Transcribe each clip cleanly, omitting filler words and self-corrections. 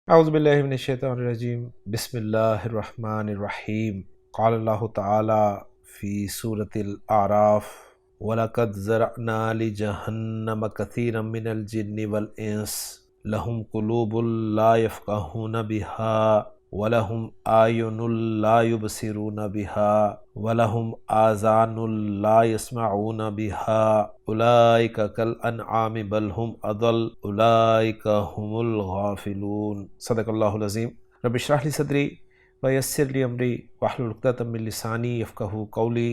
اعوذ باللہ من الشیطان الرجیم بسم اللہ الرحمن الرحیم قال اللہ تعالی فی سورة الاعراف وَلَقَدْ ذَرَأْنَا لِجَهَنَّمَ كَثِيرًا مِنَ الْجِنِّ وَالْإِنسِ لَهُمْ قُلُوبٌ لَا يَفْقَهُونَ بِهَا وَلَهُمْ أَعْيُنٌ لَا يُبْصِرُونَ بِهَا وَلَهُمْ آذَانٌ لَا يَسْمَعُونَ بِهَا أُولَئِكَ كَالْأَنْعَامِ بَلْ هُمْ أَضَلُّ أُولَئِكَ هُمُ الْغَافِلُونَ صدق اللہ العظیم۔ رب اشرح لی صدری ویسر لی امری واحلل عقدۃ من لسانی یفقہوا قولی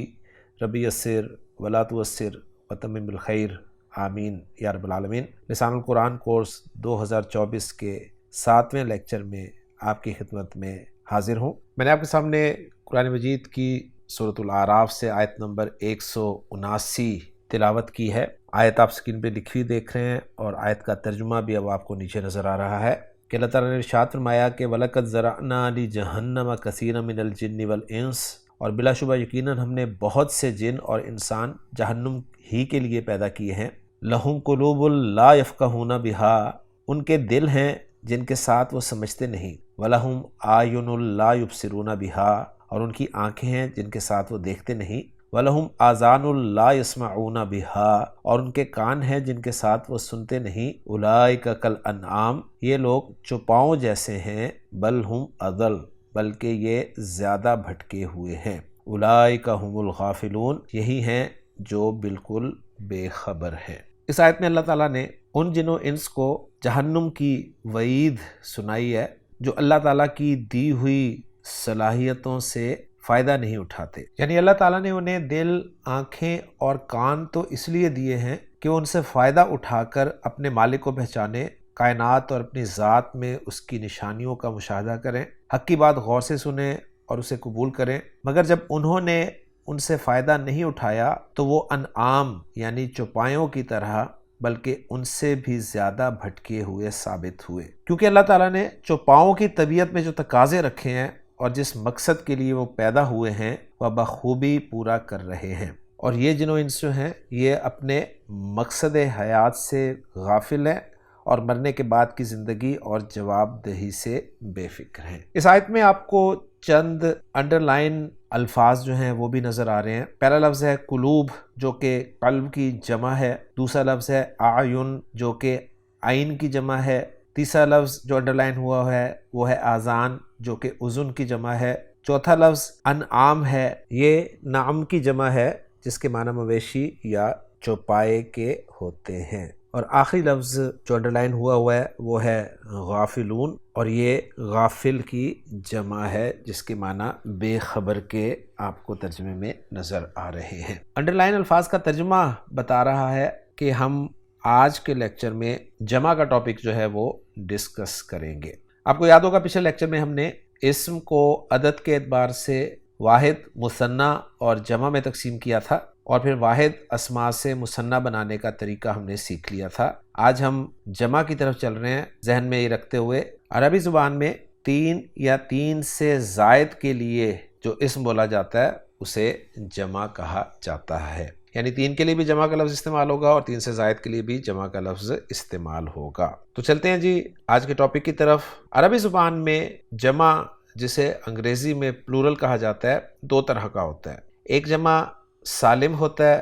ربی یسر ولا تعسر وتمم بالخیر آمین یا رب العالمین۔ لسان القرآن کورس 2024 کے 7ویں لیکچر میں آپ کی خدمت میں حاضر ہوں۔ میں نے آپ کے سامنے قرآن مجید کی سورۃ الاعراف سے آیت نمبر 179 تلاوت کی ہے۔ آیت آپ سکرین پہ لکھی ہوئی دیکھ رہے ہیں اور آیت کا ترجمہ بھی اب آپ کو نیچے نظر آ رہا ہے کہ اللہ تعالیٰ نے ارشاد فرمایا کہ وَلَقَدْ ذَرَأْنَا لِجَهَنَّمَ كَثِيرًا مِنَ الْجِنِّ وَالْإِنسِ، اور بلا شبہ یقیناً ہم نے بہت سے جن اور انسان جہنم ہی کے لیے پیدا کیے ہیں۔ لَهُمْ قُلُوبٌ لَا يَفْقَهُونَ بِهَا، ان کے دل ہیں جن کے ساتھ وہ سمجھتے نہیں۔ وَلَهُمْ أَعْيُنٌ لَا يُبْصِرُونَ بِهَا، اور ان کی آنکھیں ہیں جن کے ساتھ وہ دیکھتے نہیں۔ وَلَهُمْ آذَانٌ لَا يَسْمَعُونَ بِهَا، اور ان کے کان ہیں جن کے ساتھ وہ سنتے نہیں۔ أُولَئِكَ كَالْأَنْعَامِ، یہ لوگ چوپاؤں جیسے ہیں۔ بل ہم اضل، بلکہ یہ زیادہ بھٹکے ہوئے ہیں۔ أُولَئِكَ هُمُ الْغَافِلُونَ، یہی ہیں جو بالکل بے خبر ہیں۔ اس آیت میں اللہ تعالیٰ نے ان جن و انس کو جہنم کی وعید سنائی ہے جو اللہ تعالیٰ کی دی ہوئی صلاحیتوں سے فائدہ نہیں اٹھاتے۔ یعنی اللہ تعالیٰ نے انہیں دل، آنکھیں اور کان تو اس لیے دیے ہیں کہ وہ ان سے فائدہ اٹھا کر اپنے مالک کو پہچانے، کائنات اور اپنی ذات میں اس کی نشانیوں کا مشاہدہ کریں، حق کی بات غور سے سنیں اور اسے قبول کریں۔ مگر جب انہوں نے ان سے فائدہ نہیں اٹھایا تو وہ انعام یعنی چوپایوں کی طرح بلکہ ان سے بھی زیادہ بھٹکے ہوئے ثابت ہوئے، کیونکہ اللہ تعالیٰ نے چوپاؤں کی طبیعت میں جو تقاضے رکھے ہیں اور جس مقصد کے لیے وہ پیدا ہوئے ہیں وہ بخوبی پورا کر رہے ہیں۔ اور یہ جن و انس جو ہیں یہ اپنے مقصد حیات سے غافل ہیں اور مرنے کے بعد کی زندگی اور جواب دہی سے بے فکر ہیں۔ اس آیت میں آپ کو چند انڈر لائن الفاظ جو ہیں وہ بھی نظر آ رہے ہیں۔ پہلا لفظ ہے قلوب جو کہ قلب کی جمع ہے، دوسرا لفظ ہے اعین جو کہ عین کی جمع ہے، تیسرا لفظ جو انڈر لائن ہوا ہے وہ ہے آذان جو کہ اذن کی جمع ہے، چوتھا لفظ انعام ہے، یہ نعم کی جمع ہے جس کے معنی مویشی یا چوپائے کے ہوتے ہیں، اور آخری لفظ جو انڈر لائن ہوا ہے وہ ہے غافلون، اور یہ غافل کی جمع ہے جس کے معنی بے خبر کے آپ کو ترجمے میں نظر آ رہے ہیں۔ انڈر لائن الفاظ کا ترجمہ بتا رہا ہے کہ ہم آج کے لیکچر میں جمع کا ٹاپک جو ہے وہ ڈسکس کریں گے۔ آپ کو یاد ہوگا پچھلے لیکچر میں ہم نے اسم کو عدد کے اعتبار سے واحد، مثنیٰ اور جمع میں تقسیم کیا تھا، اور پھر واحد اسماء سے مثنیٰ بنانے کا طریقہ ہم نے سیکھ لیا تھا۔ آج ہم جمع کی طرف چل رہے ہیں، ذہن میں یہ رکھتے ہوئے عربی زبان میں 3 یا 3 سے زائد کے لیے جو اسم بولا جاتا ہے اسے جمع کہا جاتا ہے، یعنی 3 کے لیے بھی جمع کا لفظ استعمال ہوگا اور 3 سے زائد کے لیے بھی جمع کا لفظ استعمال ہوگا۔ تو چلتے ہیں جی آج کے ٹاپک کی طرف۔ عربی زبان میں جمع جسے انگریزی میں پلورل کہا جاتا ہے 2 طرح کا ہوتا ہے، ایک جمع سالم ہوتا ہے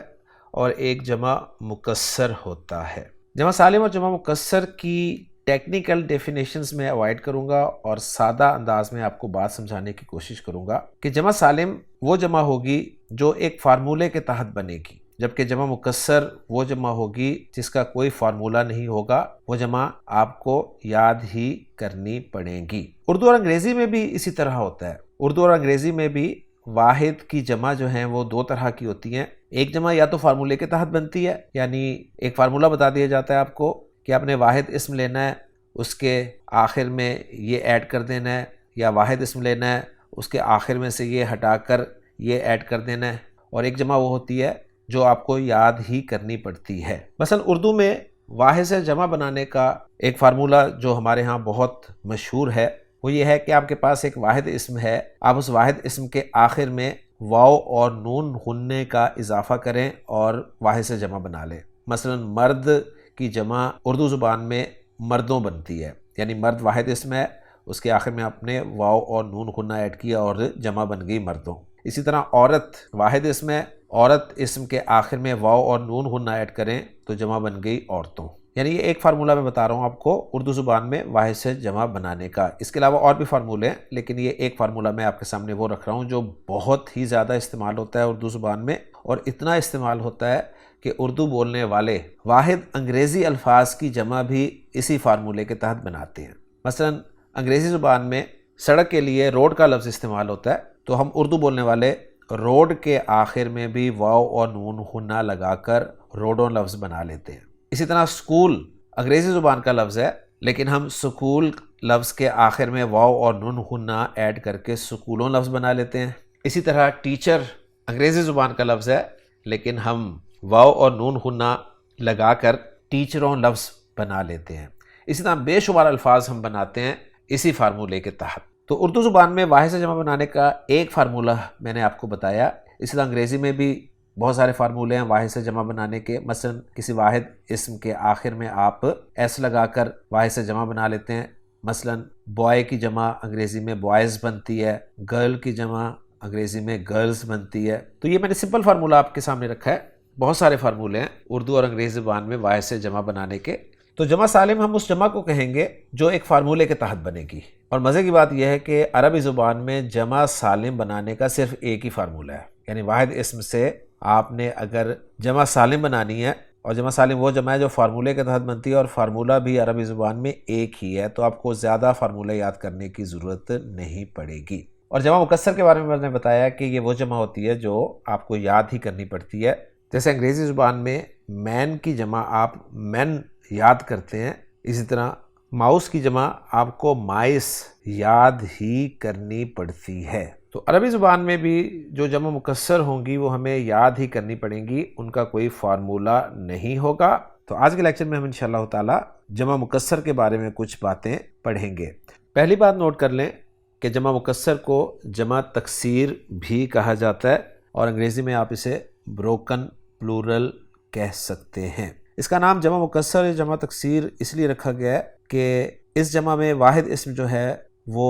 اور ایک جمع مکسر ہوتا ہے۔ جمع سالم اور جمع مکسر کی ٹیکنیکل ڈیفینیشنز میں اوائڈ کروں گا اور سادہ انداز میں آپ کو بات سمجھانے کی کوشش کروں گا کہ جمع سالم وہ جمع ہوگی جو ایک فارمولے کے تحت بنے گی، جبکہ جمع مکسر وہ جمع ہوگی جس کا کوئی فارمولہ نہیں ہوگا، وہ جمع آپ کو یاد ہی کرنی پڑے گی۔ اردو اور انگریزی میں بھی اسی طرح ہوتا ہے۔ اردو اور انگریزی میں بھی واحد کی جمع جو ہیں وہ 2 طرح کی ہوتی ہیں، ایک جمع یا تو فارمولے کے تحت بنتی ہے، یعنی ایک فارمولہ بتا دیا جاتا ہے آپ کو کہ آپ نے واحد اسم لینا ہے، اس کے آخر میں یہ ایڈ کر دینا ہے، یا واحد اسم لینا ہے، اس کے آخر میں سے یہ ہٹا کر یہ ایڈ کر دینا ہے، اور ایک جمع وہ ہوتی ہے جو آپ کو یاد ہی کرنی پڑتی ہے۔ مثلا اردو میں واحد سے جمع بنانے کا ایک فارمولہ جو ہمارے ہاں بہت مشہور ہے وہ یہ ہے کہ آپ کے پاس ایک واحد اسم ہے، آپ اس واحد اسم کے آخر میں واو اور نون غننے کا اضافہ کریں اور واحد سے جمع بنا لیں۔ مثلا مرد کی جمع اردو زبان میں مردوں بنتی ہے، یعنی مرد واحد اسم ہے اس کے آخر میں آپ نے واو اور نون غنہ ایڈ کیا اور جمع بن گئی مردوں۔ اسی طرح عورت واحد اسم ہے، عورت اسم کے آخر میں واو اور نون غنہ ایڈ کریں تو جمع بن گئی عورتوں۔ یعنی یہ ایک فارمولہ میں بتا رہا ہوں آپ کو اردو زبان میں واحد سے جمع بنانے کا۔ اس کے علاوہ اور بھی فارمولے ہیں، لیکن یہ ایک فارمولہ میں آپ کے سامنے وہ رکھ رہا ہوں جو بہت ہی زیادہ استعمال ہوتا ہے اردو زبان میں، اور اتنا استعمال ہوتا ہے کہ اردو بولنے والے واحد انگریزی الفاظ کی جمع بھی اسی فارمولے کے تحت بناتے ہیں۔ مثلا انگریزی زبان میں سڑک کے لیے روڈ کا لفظ استعمال ہوتا ہے، تو ہم اردو بولنے والے روڈ کے آخر میں بھی واو اور نون غنہ لگا کر روڈوں لفظ بنا لیتے ہیں۔ اسی طرح سکول انگریزی زبان کا لفظ ہے، لیکن ہم سکول لفظ کے آخر میں واو اور نون غنہ ایڈ کر کے سکولوں لفظ بنا لیتے ہیں۔ اسی طرح ٹیچر انگریزی زبان کا لفظ ہے، لیکن ہم واو اور نون غنہ لگا کر ٹیچروں لفظ بنا لیتے ہیں۔ اسی طرح بے شمار الفاظ ہم بناتے ہیں اسی فارمولے کے تحت۔ تو اردو زبان میں واحد سے جمع بنانے کا ایک فارمولہ میں نے آپ کو بتایا۔ اسی طرح انگریزی میں بھی بہت سارے فارمولے ہیں واحد سے جمع بنانے کے۔ مثلا کسی واحد اسم کے آخر میں آپ ایس لگا کر واحد سے جمع بنا لیتے ہیں۔ مثلا بوائے کی جمع انگریزی میں بوائز بنتی ہے، گرل کی جمع انگریزی میں گرلز بنتی ہے۔ تو یہ میں نے سمپل فارمولہ آپ کے سامنے رکھا ہے۔ بہت سارے فارمولے ہیں اردو اور انگریزی زبان میں واحد سے جمع بنانے کے۔ تو جمع سالم ہم اس جمع کو کہیں گے جو ایک فارمولے کے تحت بنے گی، اور مزے کی بات یہ ہے کہ عربی زبان میں جمع سالم بنانے کا صرف ایک ہی فارمولہ ہے۔ یعنی واحد اسم سے آپ نے اگر جمع سالم بنانی ہے، اور جمع سالم وہ جمع ہے جو فارمولے کے تحت بنتی ہے، اور فارمولہ بھی عربی زبان میں ایک ہی ہے، تو آپ کو زیادہ فارمولہ یاد کرنے کی ضرورت نہیں پڑے گی۔ اور جمع مکسر کے بارے میں نے بتایا کہ یہ وہ جمع ہوتی ہے جو آپ کو یاد ہی کرنی پڑتی ہے۔ جیسے انگریزی زبان میں مین کی جمع آپ مین یاد کرتے ہیں، اسی طرح ماؤس کی جمع آپ کو مائس یاد ہی کرنی پڑتی ہے۔ تو عربی زبان میں بھی جو جمع مکسر ہوں گی وہ ہمیں یاد ہی کرنی پڑیں گی، ان کا کوئی فارمولہ نہیں ہوگا۔ تو آج کے لیکچر میں ہم انشاءاللہ تعالی جمع مکسر کے بارے میں کچھ باتیں پڑھیں گے۔ پہلی بات نوٹ کر لیں کہ جمع مکسر کو جمع تکسیر بھی کہا جاتا ہے، اور انگریزی میں آپ اسے بروکن پلورل کہہ سکتے ہیں۔ اس کا نام جمع مکسر یا جمع تکسیر اس لیے رکھا گیا ہے کہ اس جمع میں واحد اسم جو ہے وہ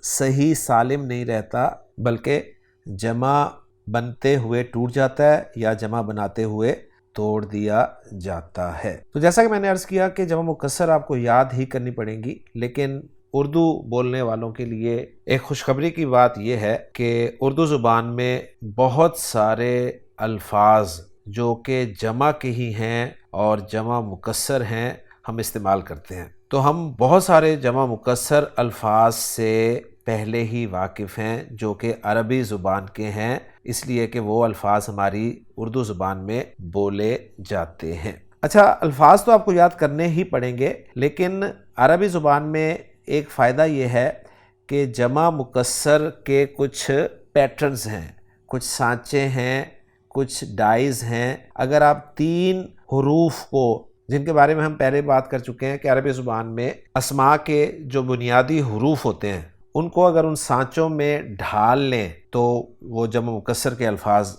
صحیح سالم نہیں رہتا، بلکہ جمع بنتے ہوئے ٹوٹ جاتا ہے یا جمع بناتے ہوئے توڑ دیا جاتا ہے۔ تو جیسا کہ میں نے عرض کیا کہ جمع مکسر آپ کو یاد ہی کرنی پڑیں گی، لیکن اردو بولنے والوں کے لیے ایک خوشخبری کی بات یہ ہے کہ اردو زبان میں بہت سارے الفاظ جو کہ جمع کے ہی ہیں اور جمع مکسر ہیں ہم استعمال کرتے ہیں۔ تو ہم بہت سارے جمع مکسر الفاظ سے پہلے ہی واقف ہیں جو کہ عربی زبان کے ہیں، اس لیے کہ وہ الفاظ ہماری اردو زبان میں بولے جاتے ہیں۔ اچھا، الفاظ تو آپ کو یاد کرنے ہی پڑیں گے، لیکن عربی زبان میں ایک فائدہ یہ ہے کہ جمع مکسر کے کچھ پیٹرنز ہیں، کچھ سانچے ہیں، کچھ ڈائز ہیں۔ اگر آپ 3 حروف کو، جن کے بارے میں ہم پہلے بات کر چکے ہیں کہ عربی زبان میں اسماء کے جو بنیادی حروف ہوتے ہیں ان کو اگر ان سانچوں میں ڈھال لیں تو وہ جمع مکسر کے الفاظ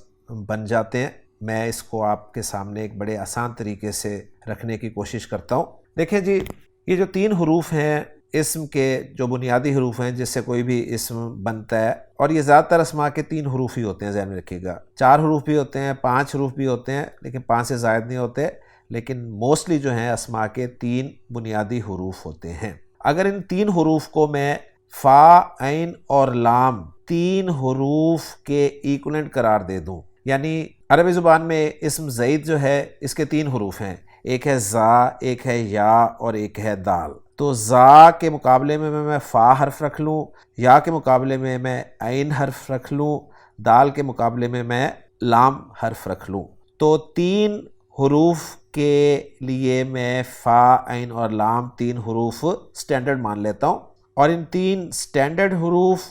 بن جاتے ہیں۔ میں اس کو آپ کے سامنے ایک بڑے آسان طریقے سے رکھنے کی کوشش کرتا ہوں۔ دیکھیں جی، یہ جو 3 حروف ہیں اسم کے، جو بنیادی حروف ہیں جس سے کوئی بھی اسم بنتا ہے، اور یہ زیادہ تر اسماء کے 3 حروف ہی ہوتے ہیں، ذہن میں رکھیے گا۔ 4 حروف بھی ہوتے ہیں، 5 حروف بھی ہوتے ہیں، لیکن 5 سے زائد نہیں ہوتے، لیکن موسٹلی جو ہیں اسماء کے 3 بنیادی حروف ہوتے ہیں۔ اگر ان 3 حروف کو میں فا، عین اور لام 3 حروف کے ایکولنٹ قرار دے دوں، یعنی عربی زبان میں اسم زید جو ہے اس کے 3 حروف ہیں، ایک ہے زا، ایک ہے یا اور ایک ہے دال۔ تو زا کے مقابلے میں میں فا حرف رکھ لوں، یا کے مقابلے میں میں عین حرف رکھ لوں، دال کے مقابلے میں میں لام حرف رکھ لوں، تو 3 حروف کے لیے میں فا، عین اور لام 3 حروف سٹینڈرڈ مان لیتا ہوں، اور ان 3 سٹینڈرڈ حروف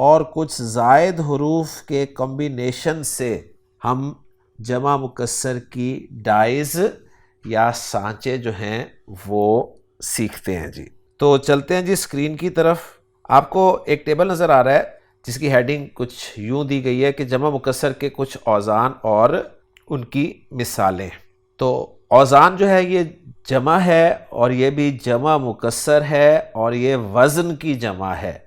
اور کچھ زائد حروف کے کمبینیشن سے ہم جمع مکسر کی ڈائز یا سانچے جو ہیں وہ سیکھتے ہیں جی۔ تو چلتے ہیں جی اسکرین کی طرف۔ آپ کو ایک ٹیبل نظر آ رہا ہے جس کی ہیڈنگ کچھ یوں دی گئی ہے کہ جمع مکسر کے کچھ اوزان اور ان کی مثالیں۔ تو اوزان جو ہے یہ جمع ہے، اور یہ بھی جمع مکسر ہے، اور یہ وزن کی جمع ہے۔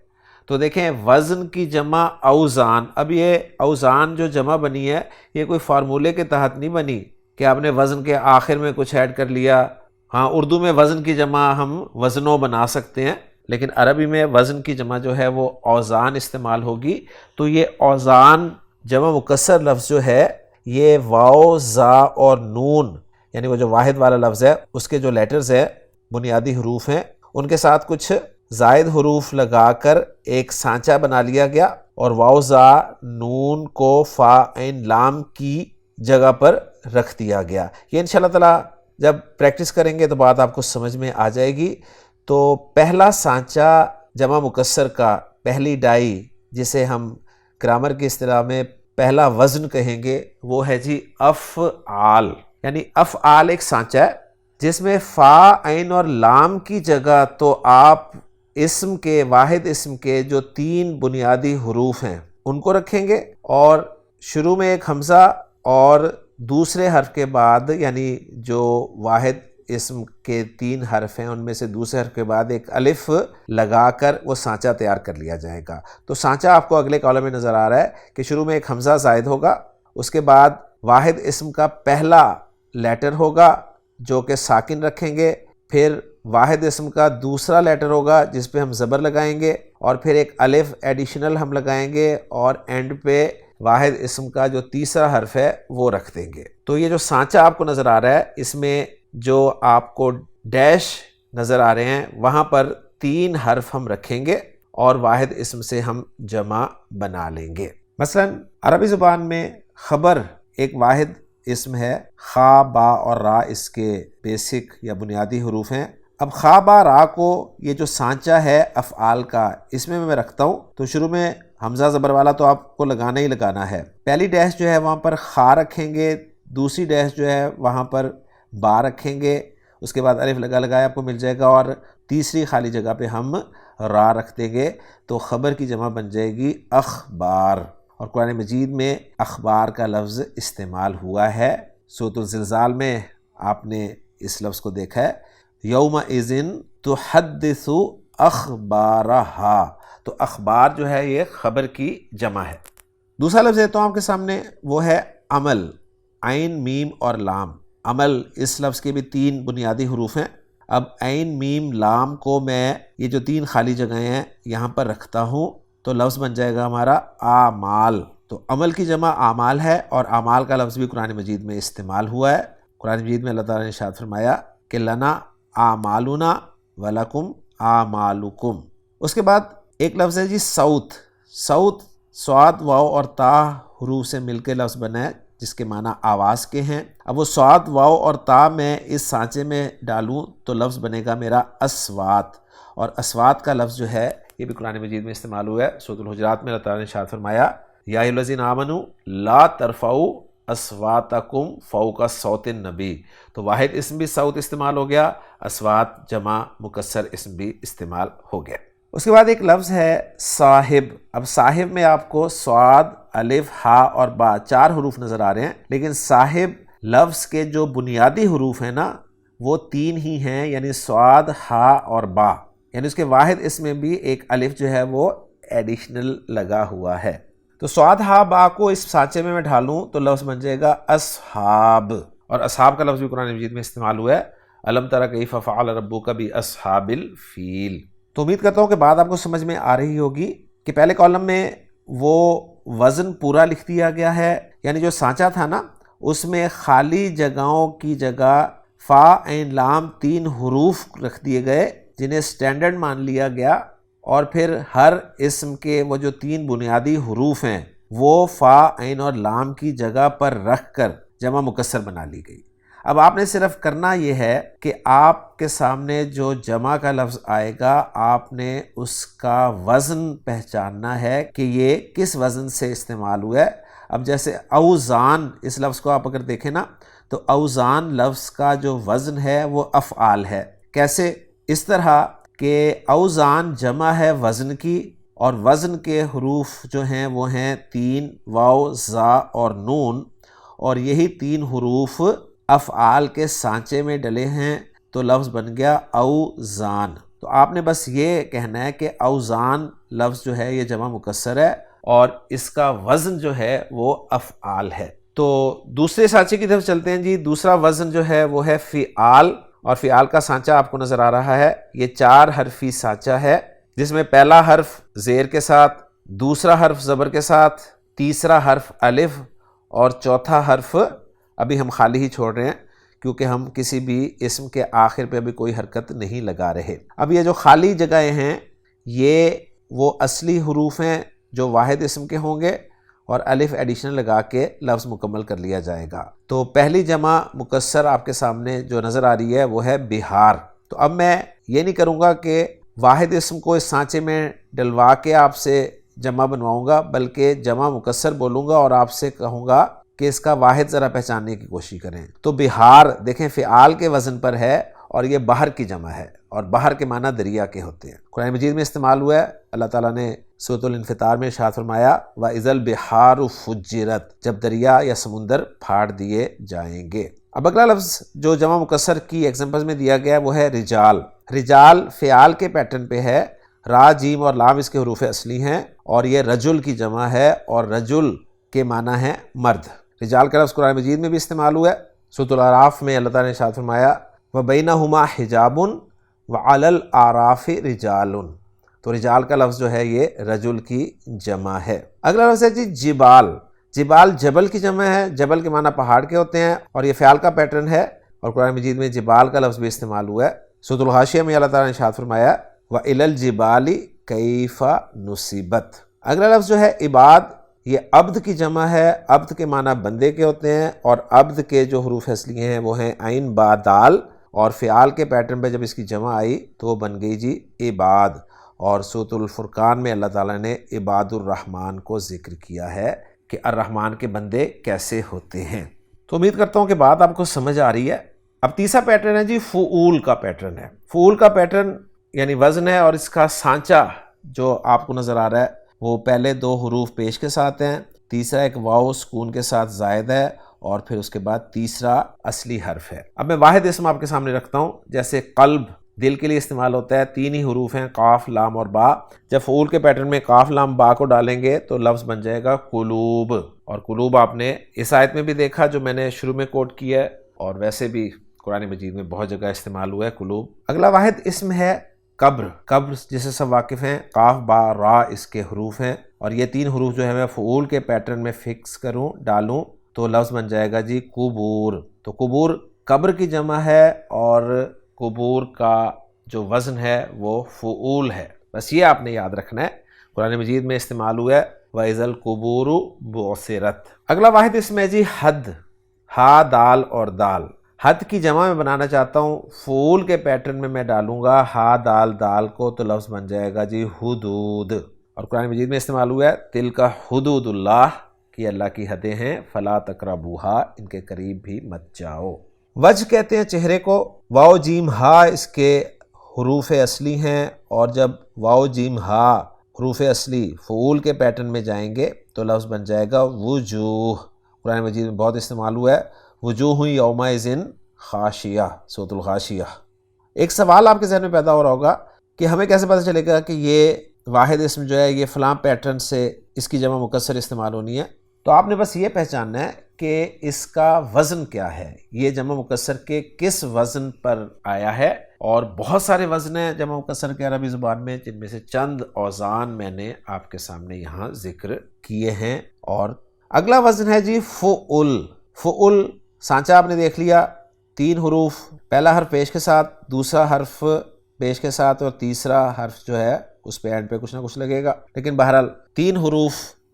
تو دیکھیں وزن کی جمع اوزان، اب یہ اوزان جو جمع بنی ہے یہ کوئی فارمولے کے تحت نہیں بنی کہ آپ نے وزن کے آخر میں کچھ ایڈ کر لیا۔ ہاں اردو میں وزن کی جمع ہم وزنوں بنا سکتے ہیں، لیکن عربی میں وزن کی جمع جو ہے وہ اوزان استعمال ہوگی۔ تو یہ اوزان جمع مکسر لفظ جو ہے یہ واو، زا اور نون، یعنی وہ جو واحد والا لفظ ہے اس کے جو لیٹرز ہیں، بنیادی حروف ہیں، ان کے ساتھ کچھ زائد حروف لگا کر ایک سانچہ بنا لیا گیا، اور واو، زا، نون کو فا، عین، لام کی جگہ پر رکھ دیا گیا۔ یہ انشاءاللہ تعالی جب پریکٹس کریں گے تو بات آپ کو سمجھ میں آ جائے گی۔ تو پہلا سانچہ جمع مکسر کا، پہلی ڈائی، جسے ہم گرامر کی اصطلاح میں پہلا وزن کہیں گے، وہ ہے جی افعال۔ یعنی افعال ایک سانچہ ہے جس میں فا، عین اور لام کی جگہ تو آپ اسم کے، واحد اسم کے جو 3 بنیادی حروف ہیں ان کو رکھیں گے، اور شروع میں ایک حمزہ، اور دوسرے حرف کے بعد، یعنی جو واحد اسم کے 3 حرف ہیں ان میں سے دوسرے حرف کے بعد ایک الف لگا کر وہ سانچہ تیار کر لیا جائے گا۔ تو سانچہ آپ کو اگلے کالم میں نظر آ رہا ہے کہ شروع میں ایک حمزہ زائد ہوگا، اس کے بعد واحد اسم کا پہلا لیٹر ہوگا جو کہ ساکن رکھیں گے، پھر واحد اسم کا دوسرا لیٹر ہوگا جس پہ ہم زبر لگائیں گے، اور پھر ایک الف ایڈیشنل ہم لگائیں گے، اور اینڈ پہ واحد اسم کا جو تیسرا حرف ہے وہ رکھ دیں گے۔ تو یہ جو سانچہ آپ کو نظر آ رہا ہے اس میں جو آپ کو ڈیش نظر آ رہے ہیں وہاں پر 3 حرف ہم رکھیں گے اور واحد اسم سے ہم جمع بنا لیں گے۔ مثلا عربی زبان میں خبر ایک واحد اسم ہے، خا، با اور را اس کے بیسک یا بنیادی حروف ہیں۔ اب خا، با، را کو یہ جو سانچہ ہے افعال کا، اس میں رکھتا ہوں تو شروع میں حمزہ زبر والا تو آپ کو لگانا ہی لگانا ہے۔ پہلی ڈیش جو ہے وہاں پر خا رکھیں گے، دوسری ڈیش جو ہے وہاں پر با رکھیں گے، اس کے بعد الف لگایا آپ کو مل جائے گا، اور تیسری خالی جگہ پہ ہم را رکھ دیں گے، تو خبر کی جمع بن جائے گی اخبار۔ اور قرآن مجید میں اخبار کا لفظ استعمال ہوا ہے۔ سورۃ الزلزال میں آپ نے اس لفظ کو دیکھا ہے، یومئذ تحدث اخبارہا، تو اخبار جو ہے یہ خبر کی جمع ہے۔ دوسرا لفظ دیتا ہوں آپ کے سامنے، وہ ہے عمل، عین، میم اور لام۔ عمل اس لفظ کے بھی 3 بنیادی حروف ہیں۔ اب عین، میم، لام کو میں یہ جو 3 خالی جگہیں ہیں یہاں پر رکھتا ہوں تو لفظ بن جائے گا ہمارا اعمال۔ تو عمل کی جمع اعمال ہے، اور اعمال کا لفظ بھی قرآن مجید میں استعمال ہوا ہے۔ قرآن مجید میں اللہ تعالیٰ نے ارشاد فرمایا کہ لنا اعمالنا ولکم اعمالکم۔ اس کے بعد ایک لفظ ہے جی صوت۔ صوت صاد، واو اور تا حروف سے مل کے لفظ بنا ہے جس کے معنی آواز کے ہیں۔ اب وہ صاد، واو اور تا میں اس سانچے میں ڈالوں تو لفظ بنے گا میرا اصوات، اور اصوات کا لفظ جو ہے یہ بھی قرآن مجید میں استعمال ہوا ہے۔ سورۃ الحجرات میں اللہ تعالیٰ نے ارشاد فرمایا یا ایھا الذین آمنوا لا ترفعوا اصواتکم فوق صوت النبی، تو واحد اسم بھی صوت استعمال ہو گیا، اصوات جمع مکسر اسم بھی استعمال ہو گیا۔ اس کے بعد ایک لفظ ہے صاحب۔ اب صاحب میں آپ کو صاد، الف، ہا اور با 4 حروف نظر آ رہے ہیں، لیکن صاحب لفظ کے جو بنیادی حروف ہیں نا وہ 3 ہی ہیں، یعنی صاد، ہا اور با، یعنی اس کے واحد اسم میں بھی ایک الف جو ہے وہ ایڈیشنل لگا ہوا ہے۔ تو صاد، ہا، با کو اس سانچے میں ڈھالوں تو لفظ بن جائے گا اصحاب، اور اصحاب کا لفظ بھی قرآن مجید میں استعمال ہوا ہے، الم تر کیف فعل ربک باصحاب الفیل۔ تو امید کرتا ہوں کہ بات آپ کو سمجھ میں آ رہی ہوگی کہ پہلے کالم میں وہ وزن پورا لکھ دیا گیا ہے، یعنی جو سانچہ تھا نا اس میں خالی جگہوں کی جگہ فا، عین، لام 3 حروف رکھ دیے گئے جنہیں سٹینڈرڈ مان لیا گیا، اور پھر ہر اسم کے وہ جو 3 بنیادی حروف ہیں وہ فا، عین اور لام کی جگہ پر رکھ کر جمع مکسر بنا لی گئی۔ اب آپ نے صرف کرنا یہ ہے کہ آپ کے سامنے جو جمع کا لفظ آئے گا آپ نے اس کا وزن پہچاننا ہے کہ یہ کس وزن سے استعمال ہوا ہے۔ اب جیسے اوزان، اس لفظ کو آپ اگر دیکھیں نا تو اوزان لفظ کا جو وزن ہے وہ افعال ہے۔ کیسے؟ اس طرح کہ اوزان جمع ہے وزن کی، اور وزن کے حروف جو ہیں وہ ہیں 3، واو، زا اور نون، اور یہی 3 حروف افعال کے سانچے میں ڈلے ہیں تو لفظ بن گیا اوزان۔ تو آپ نے بس یہ کہنا ہے کہ اوزان لفظ جو ہے یہ جمع مکسر ہے اور اس کا وزن جو ہے وہ افعال ہے۔ تو دوسرے سانچے کی طرف چلتے ہیں جی۔ دوسرا وزن جو ہے وہ ہے فعال، اور فعال کا سانچہ آپ کو نظر آ رہا ہے، یہ 4 حرفی سانچہ ہے، جس میں پہلا حرف زیر کے ساتھ، دوسرا حرف زبر کے ساتھ، تیسرا حرف الف اور چوتھا حرف ابھی ہم خالی ہی چھوڑ رہے ہیں کیونکہ ہم کسی بھی اسم کے آخر پہ ابھی کوئی حرکت نہیں لگا رہے۔ اب یہ جو خالی جگہیں ہیں یہ وہ اصلی حروف ہیں جو واحد اسم کے ہوں گے، اور الف ایڈیشنل لگا کے لفظ مکمل کر لیا جائے گا۔ تو پہلی جمع مکسر آپ کے سامنے جو نظر آ رہی ہے وہ ہے بہار۔ تو اب میں یہ نہیں کروں گا کہ واحد اسم کو اس سانچے میں ڈلوا کے آپ سے جمع بنواؤں گا، بلکہ جمع مکسر بولوں گا اور آپ سے کہوں گا کہ اس کا واحد ذرا پہچاننے کی کوشش کریں۔ تو بہار دیکھیں فعال کے وزن پر ہے اور یہ بحر کی جمع ہے، اور بحر کے معنی دریا کے ہوتے ہیں۔ قرآن مجید میں استعمال ہوا ہے، اللہ تعالیٰ نے سورۃ الانفطار میں ارشاد فرمایا وَإِذَا الْبِحَارُ فُجِّرَتْ، جب دریا یا سمندر پھاڑ دیے جائیں گے۔ اب اگلا لفظ جو جمع مکسر کی ایگزامپلز میں دیا گیا ہے وہ ہے رجال۔ رجال فعال کے پیٹرن پہ ہے، را جیم اور لام اس کے حروف اصلی ہیں، اور یہ رجل کی جمع ہے، اور رجل کے معنی ہے مرد۔ رجال کا لفظ قرآن مجید میں بھی استعمال ہوا ہے، سورۃ الاعراف میں اللہ تعالیٰ نے ارشاد فرمایا وَبَيْنَهُمَا حِجَابٌ وَعَلَى الْأَعْرَافِ رِجَالٌ۔ تو رجال کا لفظ جو ہے یہ رجل کی جمع ہے۔ اگلا لفظ ہے جی جبال۔ جبال جبل کی جمع ہے، جبل کے معنی پہاڑ کے ہوتے ہیں، اور یہ فعال کا پیٹرن ہے، اور قرآن مجید میں جبال کا لفظ بھی استعمال ہوا ہے۔ سورۃ الغاشیہ میں اللہ تعالیٰ نے ارشاد فرمایا وَإِلَى الْجِبَالِ كَيْفَ نُصِبَتْ۔ اگلا لفظ جو ہے عباد، یہ عبد کی جمع ہے، عبد کے معنی بندے کے ہوتے ہیں، اور عبد کے جو حروف اصلی ہیں وہ ہیں عین با دال، اور فعال کے پیٹرن پہ جب اس کی جمع آئی تو وہ بن گئی جی عباد۔ اور سورۃ الفرقان میں اللہ تعالیٰ نے عباد الرحمن کو ذکر کیا ہے کہ الرحمن کے بندے کیسے ہوتے ہیں۔ تو امید کرتا ہوں کہ بات آپ کو سمجھ آ رہی ہے۔ اب تیسرا پیٹرن ہے جی فعول کا پیٹرن ہے۔ فعول کا پیٹرن یعنی وزن ہے، اور اس کا سانچہ جو آپ کو نظر آ رہا ہے وہ پہلے 2 حروف پیش کے ساتھ ہیں، تیسرا ایک واو سکون کے ساتھ زائد ہے، اور پھر اس کے بعد تیسرا اصلی حرف ہے۔ اب میں واحد اسم آپ کے سامنے رکھتا ہوں، جیسے قلب دل کے لیے استعمال ہوتا ہے، 3 ہی حروف ہیں قاف لام اور با۔ جب فعول کے پیٹرن میں قاف لام با کو ڈالیں گے تو لفظ بن جائے گا قلوب، اور قلوب آپ نے اس آیت میں بھی دیکھا جو میں نے شروع میں کوٹ کیا ہے، اور ویسے بھی قرآن مجید میں بہت جگہ استعمال ہوا ہے قلوب۔ اگلا واحد اسم ہے قبر۔ قبر جسے سب واقف ہیں، قاف با را اس کے حروف ہیں، اور یہ 3 حروف جو ہے میں فعول کے پیٹرن میں فکس کروں ڈالوں تو لفظ بن جائے گا جی قبور۔ تو قبور قبر کی جمع ہے، اور قبور کا جو وزن ہے وہ فعول ہے۔ بس یہ آپ نے یاد رکھنا ہے، قرآن مجید میں استعمال ہوا ہے وَإِذَا الْقُبُورُ بُعْثِرَتْ۔ اگلا واحد اسم ہے جی حد۔ ہا دال اور دال، حد کی جمع میں بنانا چاہتا ہوں، فعول کے پیٹرن میں ڈالوں گا ہا دال دال کو تو لفظ بن جائے گا جی حدود، اور قرآن مجید میں استعمال ہوا ہے تلک حدود اللہ، کہ اللہ کی حدیں ہیں، فلا تقربوہا، ان کے قریب بھی مت جاؤ۔ وجہ کہتے ہیں چہرے کو، واو جیم ہا اس کے حروف اصلی ہیں، اور جب واو جیم ہا حروف اصلی فعول کے پیٹرن میں جائیں گے تو لفظ بن جائے گا وجوہ۔ قرآن مجید میں بہت استعمال ہوا ہے وجوہ یومئذ خاشیہ، سورۃ الغاشیہ۔ ایک سوال آپ کے ذہن میں پیدا ہو رہا ہوگا کہ ہمیں کیسے پتہ چلے گا کہ یہ واحد اسم جو ہے یہ فلاں پیٹرن سے اس کی جمع مکسر استعمال ہونی ہے؟ تو آپ نے بس یہ پہچاننا ہے کہ اس کا وزن کیا ہے، یہ جمع مکسر کے کس وزن پر آیا ہے، اور بہت سارے وزن ہیں جمع مکسر کے عربی زبان میں، جن میں سے چند اوزان میں نے آپ کے سامنے یہاں ذکر کیے ہیں۔ اور اگلا وزن ہے جی فعل۔ فعل سانچہ آپ نے دیکھ لیا، 3 حروف، پہلا حرف پیش کے ساتھ، دوسرا حرف پیش کے ساتھ، اور تیسرا حرف جو ہے اس پہ اینڈ پہ کچھ نہ کچھ لگے گا، لیکن بہرحال 3 حروف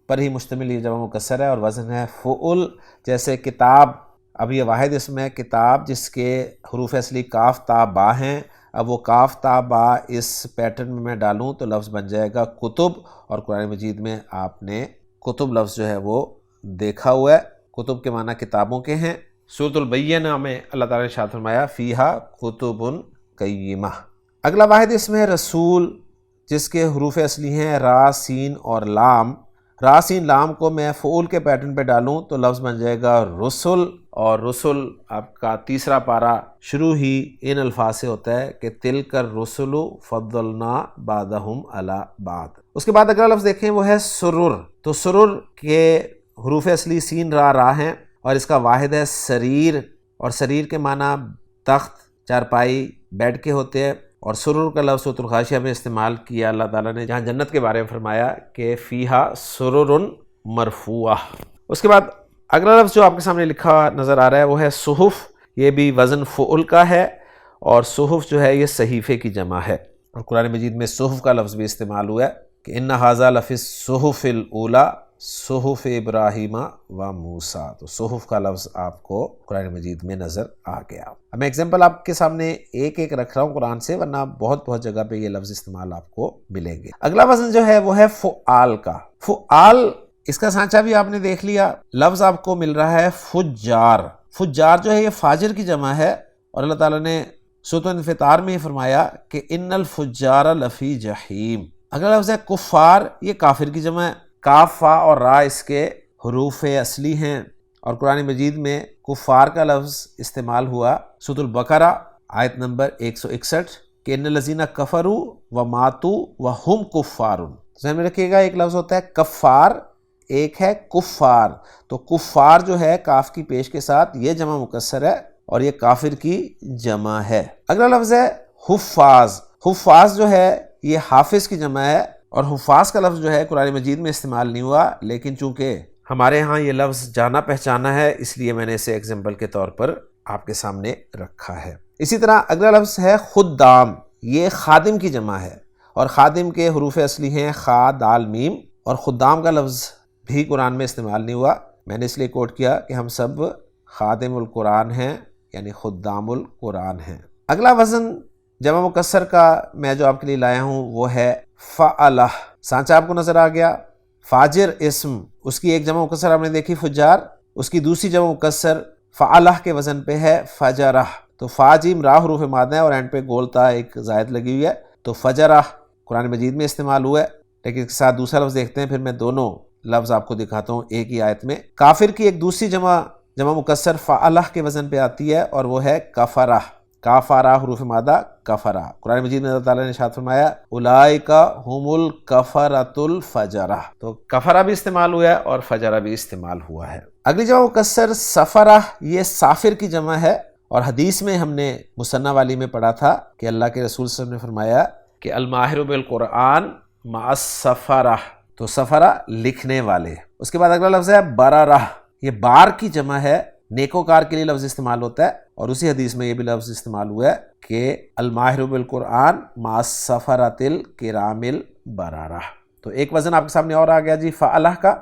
پر ہی مشتمل یہ جمع مکسر ہے، اور وزن ہے فعل۔ جیسے کتاب، اب یہ واحد اسم ہے کتاب، جس کے حروف اصلی کاف تا با ہیں، اب وہ کاف تا با اس پیٹرن میں ڈالوں تو لفظ بن جائے گا کتب، اور قرآن مجید میں آپ نے کتب لفظ جو ہے وہ دیکھا ہوا ہے، کتب کے معنی کتابوں کے ہیں۔ سورۃ البینہ میں اللہ تعالیٰ نے ارشاد فرمایا فیہا کتب قیمہ۔ اگلا واحد اسم ہے رسول، جس کے حروف اصلی ہیں را سین اور لام۔ را سین لام کو میں فعول کے پیٹرن پہ ڈالوں تو لفظ بن جائے گا رسل، اور رسل آپ کا تیسرا پارہ شروع ہی ان الفاظ سے ہوتا ہے کہ تلک الرسل فضلنا بعضهم علی بعض۔ اس کے بعد اگلا لفظ دیکھیں وہ ہے سرر، تو سرر کے حروف اصلی سین را ہیں، اور اس کا واحد ہے سریر، اور سریر کے معنی تخت، چارپائی، بیڈ کے ہوتے ہیں، اور سرر کا لفظ سورۃ الغاشیہ میں استعمال کیا اللہ تعالیٰ نے، جہاں جنت کے بارے میں فرمایا کہ فیہا سرر مرفوعہ۔ اس کے بعد اگلا لفظ جو آپ کے سامنے لکھا نظر آ رہا ہے وہ ہے صحف، یہ بھی وزن فعل کا ہے، اور صحف جو ہے یہ صحیفے کی جمع ہے، اور قرآن مجید میں صحف کا لفظ بھی استعمال ہوا ہے کہ ان ھذا لفی الصحف الاولی صحف ابراہیم و موسیٰ، تو صحف کا لفظ آپ کو قرآن مجید میں نظر آ گیا۔ اب میں ایگزامپل آپ کے سامنے ایک ایک رکھ رہا ہوں قرآن سے، ورنہ بہت جگہ پہ یہ لفظ استعمال آپ کو ملیں گے۔ اگلا وزن جو ہے وہ ہے فعال کا۔ فعال، اس کا سانچہ بھی آپ نے دیکھ لیا، لفظ آپ کو مل رہا ہے فجار۔ فجار جو ہے یہ فاجر کی جمع ہے، اور اللہ تعالیٰ نے سورۃ الانفطار میں فرمایا کہ ان الفجار لفی جحیم۔ اگلا لفظ ہے کفار، یہ کافر کی جمع ہے، کاف فا اور را اس کے حروف اصلی ہیں، اور قرآن مجید میں کفار کا لفظ استعمال ہوا سورۃ البقرہ آیت نمبر 161 کہ ان الذین کفروا وماتوا وہم کفار۔ ذہن میں رکھیے گا، ایک لفظ ہوتا ہے کفار، ایک ہے کفار، تو کفار جو ہے کاف کی پیش کے ساتھ یہ جمع مکسر ہے، اور یہ کافر کی جمع ہے۔ اگلا لفظ ہے حفاظ۔ حفاظ جو ہے یہ حافظ کی جمع ہے، اور حفاظ کا لفظ جو ہے قرآن مجید میں استعمال نہیں ہوا، لیکن چونکہ ہمارے ہاں یہ لفظ جانا پہچانا ہے اس لیے میں نے اسے ایگزامپل کے طور پر آپ کے سامنے رکھا ہے۔ اسی طرح اگلا لفظ ہے خدام، یہ خادم کی جمع ہے، اور خادم کے حروف اصلی ہیں خا دال میم، اور خدام کا لفظ بھی قرآن میں استعمال نہیں ہوا، میں نے اس لیے کوٹ کیا کہ ہم سب خادم القرآن ہیں، یعنی خدام القرآن ہیں۔ اگلا وزن جمع مکسر کا میں جو آپ کے لیے لایا ہوں وہ ہے فعلہ۔ سانچہ آپ کو نظر آ گیا، فاجر اسم، اس کی ایک جمع مکسر آپ نے دیکھی فجار، اس کی دوسری جمع مکسر فعلہ کے وزن پہ ہے فجرہ، تو فا جیم را حروف مادہ ہے اور اینڈ پہ گولتا ایک زائد لگی ہوئی ہے، تو فجرہ قرآن مجید میں استعمال ہوا ہے، لیکن اس کے ساتھ دوسرا لفظ دیکھتے ہیں، پھر میں دونوں لفظ آپ کو دکھاتا ہوں ایک ہی آیت میں۔ کافر کی ایک دوسری جمع مکسر فعلہ کے وزن پہ آتی ہے، اور وہ ہے کفرہ، کافارہ حروف مادہ کفرہ۔ قرآن مجید میں اللہ تعالیٰ نے ارشاد فرمایا اولئک هم الکفرۃ الفجرہ، تو کفرہ بھی استعمال ہوا ہے اور فجرہ بھی استعمال ہوا ہے۔ اگلی جمع مکسر سفرہ، یہ سافر کی جمع ہے، اور حدیث میں ہم نے مثنیٰ والی میں پڑھا تھا کہ اللہ کے رسول صلی اللہ علیہ وسلم نے فرمایا کہ الماہر بالقرآن مع السفرہ، تو سفرہ لکھنے والے۔ اس کے بعد اگلا لفظ ہے بررہ، یہ بار کی جمع ہے، نیکوکار کے لیے لفظ استعمال ہوتا ہے، اور اسی حدیث میں یہ بھی لفظ استعمال ہوا ہے کہ الماہر بالقرآن مع السفرۃ الکرام البررہ۔ تو ایک وزن آپ کے سامنے اور آ گیا جی فعلہ کا۔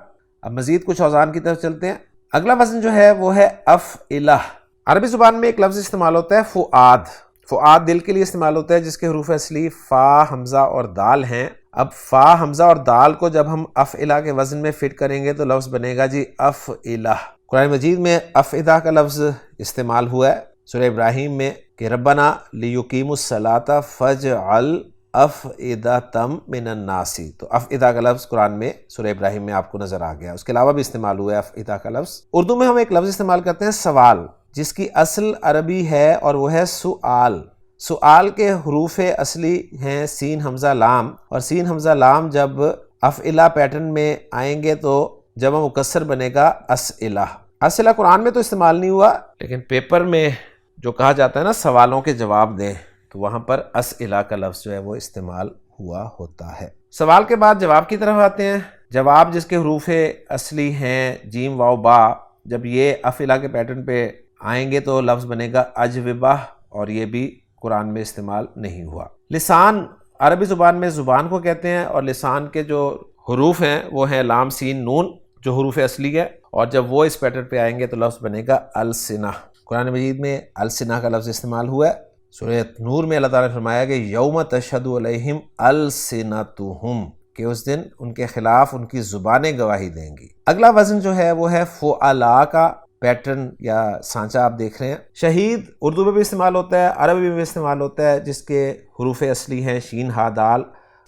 اب مزید کچھ اوزان کی طرف چلتے ہیں۔ اگلا وزن جو ہے وہ ہے افعلہ۔ عربی زبان میں ایک لفظ استعمال ہوتا ہے فؤاد۔ فؤاد دل کے لیے استعمال ہوتا ہے جس کے حروف اصلی فا، حمزہ اور دال ہیں۔ اب فا، حمزہ اور دال کو جب ہم افعلہ کے وزن میں فٹ کریں گے تو لفظ بنے گا جی افعلہ۔ قرآن مجید میں افعدہ کا لفظ استعمال ہوا ہے سورہ ابراہیم میں کہ ربنا لیقیموا الصلاۃ فاجعل افئدۃ من الناس، تو افئدہ کا لفظ قرآن میں سورہ ابراہیم میں آپ کو نظر آ گیا۔ اس کے علاوہ بھی استعمال ہوا ہے افئدہ کا لفظ۔ اردو میں ہم ایک لفظ استعمال کرتے ہیں سوال، جس کی اصل عربی ہے اور وہ ہے سؤال۔ سؤال کے حروف اصلی ہیں سین حمزہ لام، اور سین حمزہ لام جب افعلہ پیٹرن میں آئیں گے تو جمع مکسر بنے گا اسئلہ۔ اسئلہ قرآن میں تو استعمال نہیں ہوا، لیکن پیپر میں جو کہا جاتا ہے نا سوالوں کے جواب دیں، تو وہاں پر اسئلہ کا لفظ جو ہے وہ استعمال ہوا ہوتا ہے۔ سوال کے بعد جواب کی طرف آتے ہیں۔ جواب جس کے حروف اصلی ہیں جیم واو با، جب یہ افعلہ کے پیٹرن پہ آئیں گے تو لفظ بنے گا اجوبہ، اور یہ بھی قرآن میں استعمال نہیں ہوا۔ لسان عربی زبان میں زبان کو کہتے ہیں، اور لسان کے جو حروف ہیں وہ ہیں لام سین نون جو حروف اصلی ہے، اور جب وہ اس پیٹرن پہ آئیں گے تو لفظ بنے گا السنہ۔ قرآن مجید میں السنہ کا لفظ استعمال ہوا ہے۔ سورہ نور میں اللہ تعالیٰ نے فرمایا کہ یوم تشہد علیہم السنتہم، کہ اس دن ان کے خلاف ان کی زبانیں گواہی دیں گی۔ اگلا وزن جو ہے وہ ہے فعلا کا پیٹرن یا سانچہ آپ دیکھ رہے ہیں۔ شہید اردو میں بھی استعمال ہوتا ہے، عربی میں بھی استعمال ہوتا ہے، جس کے حروف اصلی ہیں شین ہا دال،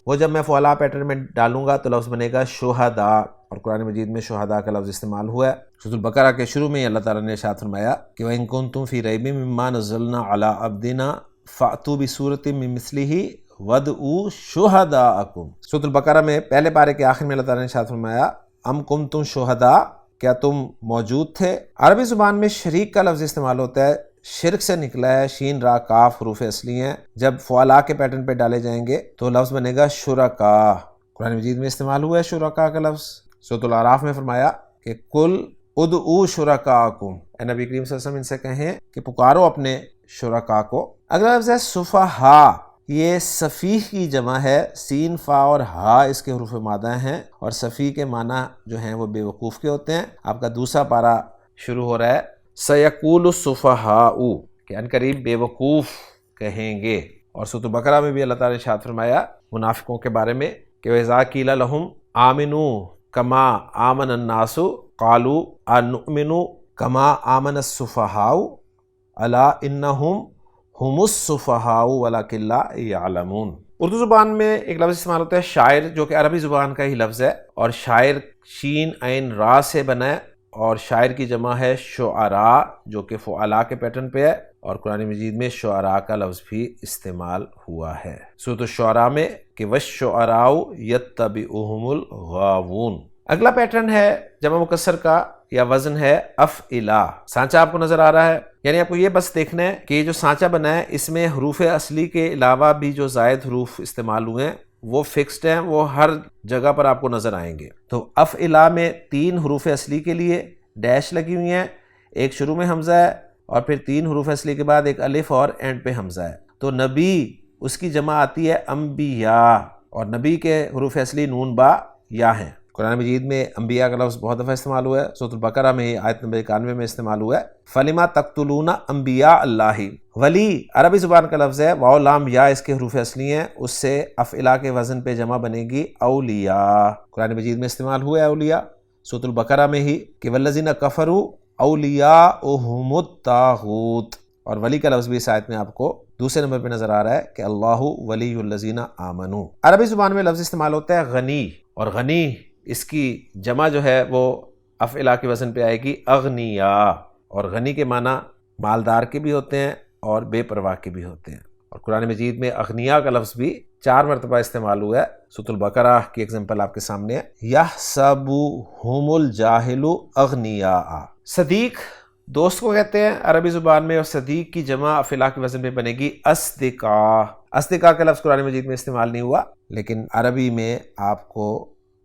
وہ جب میں فعلا پیٹرن میں ڈالوں گا تو لفظ بنے گا شہداء، اور قرآن مجید میں شہداء کا لفظ استعمال ہوا ہے۔ سورۃ البقرہ کے شروع میں اللہ تعالیٰ نے ارشاد فرمایا کہ وَإِن كُنتُمْ فِي رَيْبٍ مِّمَّا نَزَّلْنَا عَلَىٰ عَبْدِنَا فَأْتُوا بِسُورَةٍ مِّن مِّثْلِهِ وَادْعُوا شُهَدَاءَكُمْ۔ سورۃ البقرہ میں پہلے پارے کے آخر میں اللہ تعالیٰ نے ارشاد فرمایا ام کنتم شہداء، کیا تم موجود تھے۔ عربی زبان میں شریک کا لفظ استعمال ہوتا ہے، شرک سے نکلا ہے، شین را کاف حروف اصلی ہیں، جب فعلا کے پیٹرن پہ ڈالے جائیں گے تو لفظ بنے گا شرکا۔ قرآن مجید میں استعمال ہوا ہے شرکا کا لفظ۔ سورۃ الاعراف میں فرمایا کہ کل ادعوا شرکاءکم، اے نبی کریم صلی اللہ علیہ وسلم ان سے کہیں کہ پکارو اپنے شرکا کو۔ اگلا لفظ ہے سفہاء، یہ سفیح کی جمع ہے، سین فا اور ہا اس کے حروف مادہ ہیں، اور سفیح کے معنی جو ہیں وہ بے وقوف کے ہوتے ہیں۔ آپ کا دوسرا پارہ شروع ہو رہا ہے سیقول السفہاء، کہ ان قریب بے وقوف کہیں گے۔ اور سورۃ البقرہ میں بھی اللہ تعالیٰ نے ارشاد فرمایا منافقوں کے بارے میں کہ وَإِذَا قِيلَ لَهُمْ آمِنُوا كَمَا آمَنَ النَّاسُ قَالُوا أَنُؤْمِنُ كَمَا آمَنَ السُّفَهَاءُ أَلَا إِنَّهُمْ ہم السفہاء ولکن لا یعلمون۔ اردو زبان میں ایک لفظ استعمال ہوتا ہے شاعر، جو کہ عربی زبان کا ہی لفظ ہے، اور شاعر شین عین را سے بنا ہے، اور شاعر کی جمع ہے شعراء، جو کہ فعلا کے پیٹرن پہ ہے، اور قرآن مجید میں شعراء کا لفظ بھی استعمال ہوا ہے سورۃ الشعراء میں کہ وَالشُّعَرَاءُ يَتَّبِعُهُمُ الْغَاوُونَ۔ اگلا پیٹرن ہے جمع مکسر کا یا وزن ہے افعلا۔ سانچہ آپ کو نظر آ رہا ہے، یعنی آپ کو یہ بس دیکھنا ہے کہ یہ جو سانچہ بنا ہے اس میں حروف اصلی کے علاوہ بھی جو زائد حروف استعمال ہوئے ہیں وہ فکسڈ ہیں، وہ ہر جگہ پر آپ کو نظر آئیں گے۔ تو افعلا میں 3 حروف اصلی کے لیے ڈیش لگی ہوئی ہیں، ایک شروع میں حمزہ ہے، اور پھر 3 حروف اصلی کے بعد ایک الف اور اینڈ پہ حمزہ ہے۔ تو نبی اس کی جمع آتی ہے انبیاء، اور نبی کے حروف اصلی نون با یا ہیں۔ قرآن مجید میں انبیاء کا لفظ بہت دفعہ استعمال ہوا ہے، سورۃ البقرہ میں ہی آیت نمبر 91 میں استعمال ہوا ہے فَلِمَ تَقْتُلُونَ أَنبِيَاءَ اللَّهِ۔ ولی عربی زبان کا لفظ ہے، واو لام یا اس کے حروف اصلی ہیں، اس سے افعلا کے وزن پہ جمع بنے گی اولیاء۔ قرآن مجید میں استعمال ہوا ہے اولیاء سورۃ البقرہ میں ہی کہ وَالَّذِينَ كَفَرُوا أَوْلِيَاؤُهُمُ الطَّاغُوتُ، اور ولی کا لفظ بھی اس آیت میں آپ کو دوسرے نمبر پہ نظر آ رہا ہے کہ اللہ ولی الذین آمنوا۔ عربی زبان میں لفظ استعمال ہوتا ہے غنی، اور غنی اس کی جمع جو ہے وہ افعلا کے وزن پہ آئے گی اغنیاء، اور غنی کے معنی مالدار کے بھی ہوتے ہیں اور بے پرواہ کے بھی ہوتے ہیں۔ اور قرآن مجید میں اغنیاء کا لفظ بھی 4 مرتبہ استعمال ہوا ہے۔ سورۃ البقرہ کی ایگزامپل آپ کے سامنے ہے یحسبهم الجاہل اغنیاء۔ صدیق دوست کو کہتے ہیں عربی زبان میں، اور صدیق کی جمع افعلا کے وزن پہ بنے گی اصدقاء۔ اصدقاء کا لفظ قرآن مجید میں استعمال نہیں ہوا، لیکن عربی میں آپ کو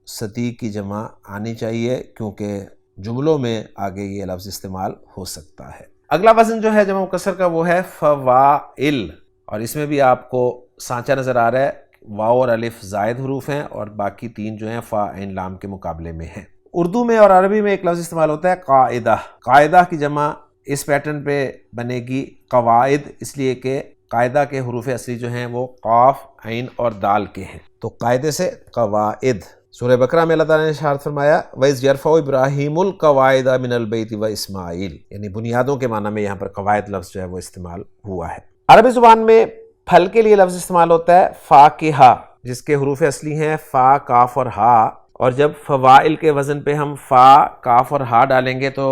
صدیق کی جمع آنی چاہیے کیونکہ جملوں میں آگے یہ لفظ استعمال ہو سکتا ہے۔ اگلا وزن جو ہے جمع مکسر کا وہ ہے فوائل، اور اس میں بھی آپ کو سانچہ نظر آ رہا ہے، واو اور الف زائد حروف ہیں اور باقی 3 جو ہیں فا عین لام کے مقابلے میں ہیں۔ اردو میں اور عربی میں ایک لفظ استعمال ہوتا ہے قاعدہ۔ قاعدہ کی جمع اس پیٹرن پہ بنے گی قواعد، اس لیے کہ قاعدہ کے حروف اصلی جو ہیں وہ قاف عین اور دال کے ہیں، تو قاعدے سے قواعد۔ سورہ بقرہ میں اللہ تعالیٰ نے ارشاد فرمایا وَإِذْ يَرْفَعُ إِبْرَاهِيمُ الْقَوَاعِدَ مِنَ الْبَيْتِ وَإِسْمَاعِيلُ، یعنی بنیادوں کے معنی میں یہاں پر قواعد لفظ جو ہے وہ استعمال ہوا ہے۔ عربی زبان میں پھل کے لیے لفظ استعمال ہوتا ہے فاکہہ، جس کے حروف اصلی ہیں فا، کاف اور ہا، اور جب فوائل کے وزن پہ ہم فا، کاف اور ہا ڈالیں گے تو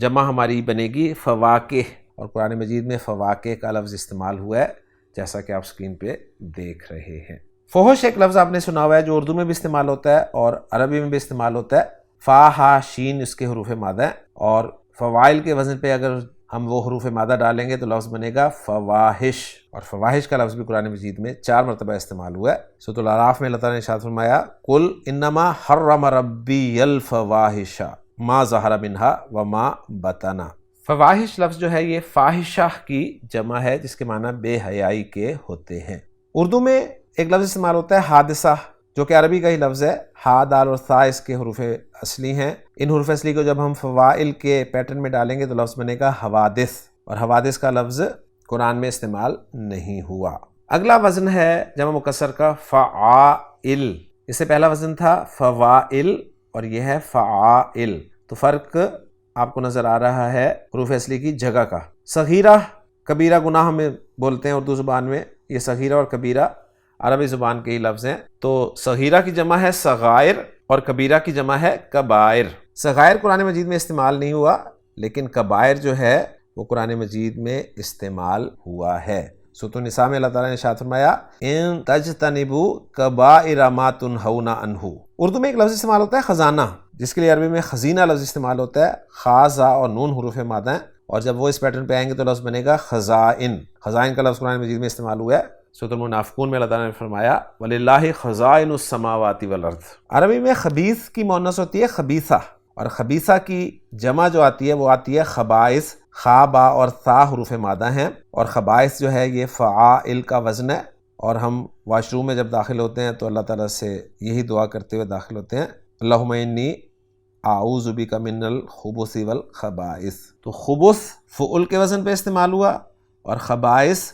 جمع ہماری بنے گی فواکہ، اور قرآن مجید میں فواکہ کا لفظ استعمال ہوا ہے جیسا کہ آپ سکرین پہ دیکھ رہے ہیں۔ فحش ایک لفظ آپ نے سنا ہوا ہے جو اردو میں بھی استعمال ہوتا ہے اور عربی میں بھی استعمال ہوتا ہے، فا ہا شین اس کے حروف مادہ ہیں، اور فوائل کے وزن پہ اگر ہم وہ حروف مادہ ڈالیں گے تو لفظ بنے گا فواحش، اور فواحش کا لفظ بھی قرآن مجید میں 4 مرتبہ استعمال ہوا ہے۔ سورۃ الاعراف میں اللہ تعالیٰ نے ارشاد فرمایا قل انما حرم ربی الفواحش ما ظہر منہا وما بطن۔ فواحش لفظ جو ہے یہ فاحشہ کی جمع ہے جس کے معنی بے حیائی کے ہوتے ہیں۔ اردو میں ایک لفظ استعمال ہوتا ہے حادثہ، جو کہ عربی کا ہی لفظ ہے، ہا، دال اور ثا اس کے حروف اصلی ہیں۔ ان حروف اصلی کو جب ہم فوائل کے پیٹرن میں ڈالیں گے تو لفظ بنے گا حوادث، اور حوادث کا لفظ قرآن میں استعمال نہیں ہوا۔ اگلا وزن ہے جمع مکسر کا فعائل، اس سے پہلا وزن تھا فوائل اور یہ ہے فعائل، تو فرق آپ کو نظر آ رہا ہے حروف اصلی کی جگہ کا۔ صغیرہ کبیرہ گناہ ہمیں بولتے ہیں اردو زبان میں، یہ صغیرہ اور کبیرہ عربی زبان کے ہی لفظ ہیں، تو صغیرہ کی جمع ہے صغائر اور کبیرہ کی جمع ہے کبائر۔ صغائر قرآن مجید میں استعمال نہیں ہوا، لیکن کبائر جو ہے وہ قرآن مجید میں استعمال ہوا ہے۔ سورۃ النساء میں اللہ تعالیٰ نے ارشاد فرمایا ان تجتنبوا کبائر ما تنہون عنہ۔ اردو میں ایک لفظ استعمال ہوتا ہے خزانہ، جس کے لیے عربی میں خزینہ لفظ استعمال ہوتا ہے۔ خا زا اور نون حروف مادہ ہیں، اور جب وہ اس پیٹرن پہ آئیں گے تو لفظ بنے گا خزائن۔ خزائن کا لفظ قرآن مجید میں استعمال ہوا ہے۔ سورۃ المنافقون میں اللہ تعالیٰ نے فرمایا وَلِلَّهِ خَزَائِنُ السَّمَاوَاتِ وَالْأَرْضِ۔ عربی میں خبیث کی مؤنث ہوتی ہے خبیثہ، اور خبیثہ کی جمع جو آتی ہے وہ آتی ہے خبائث۔ خا با اور ثا حروف مادہ ہیں، اور خبائث جو ہے یہ فعائل کا وزن ہے، اور ہم واش روم میں جب داخل ہوتے ہیں تو اللہ تعالیٰ سے یہی دعا کرتے ہوئے داخل ہوتے ہیں اللہم انی اعوذ بک من الخبث والخبائث۔ تو خبث فعل کے وزن پہ استعمال ہوا، اور خبائث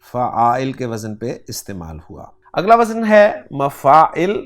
فعائل کے وزن پہ استعمال ہوا۔ اگلا وزن ہے مفاعل،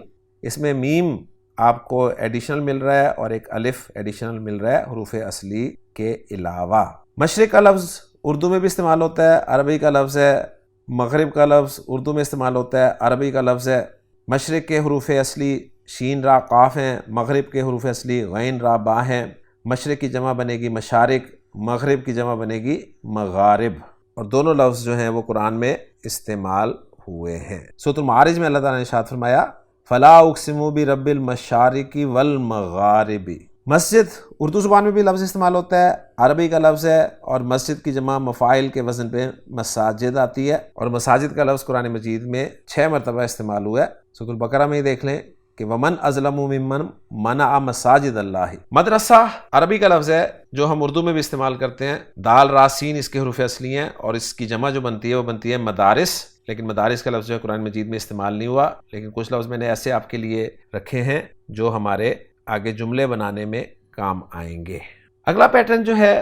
اس میں میم آپ کو ایڈیشنل مل رہا ہے اور ایک الف ایڈیشنل مل رہا ہے حروف اصلی کے علاوہ۔ مشرق کا لفظ اردو میں بھی استعمال ہوتا ہے، عربی کا لفظ ہے۔ مغرب کا لفظ اردو میں استعمال ہوتا ہے، عربی کا لفظ ہے۔ مشرق کے حروف اصلی شین را قاف ہیں، مغرب کے حروف اصلی غین را با ہیں۔ مشرق کی جمع بنے گی مشارق، مغرب کی جمع بنے گی مغارب، اور دونوں لفظ جو ہیں وہ قرآن میں استعمال ہوئے ہیں۔ سورۃ المعارج میں اللہ تعالیٰ نے ارشاد فرمایا فلا اقسم برب المشارق والمغارب۔ مسجد اردو زبان میں بھی لفظ استعمال ہوتا ہے، عربی کا لفظ ہے، اور مسجد کی جمع مفاعل کے وزن پہ مساجد آتی ہے، اور مساجد کا لفظ قرآن مجید میں 6 مرتبہ استعمال ہوا ہے۔ سورۃ البقرہ میں ہی دیکھ لیں کہ ومن اظلم ممن منع مساجد اللہ۔ مدرسہ عربی کا لفظ ہے جو ہم اردو میں بھی استعمال کرتے ہیں، دال را سین اس کے حروف اصلی ہیں، اور اس کی جمع جو بنتی ہے وہ بنتی ہے مدارس، لیکن مدارس کا لفظ جو ہے قرآن مجید میں استعمال نہیں ہوا، لیکن کچھ لفظ میں نے ایسے آپ کے لیے رکھے ہیں جو ہمارے آگے جملے بنانے میں کام آئیں گے۔ اگلا پیٹرن جو ہے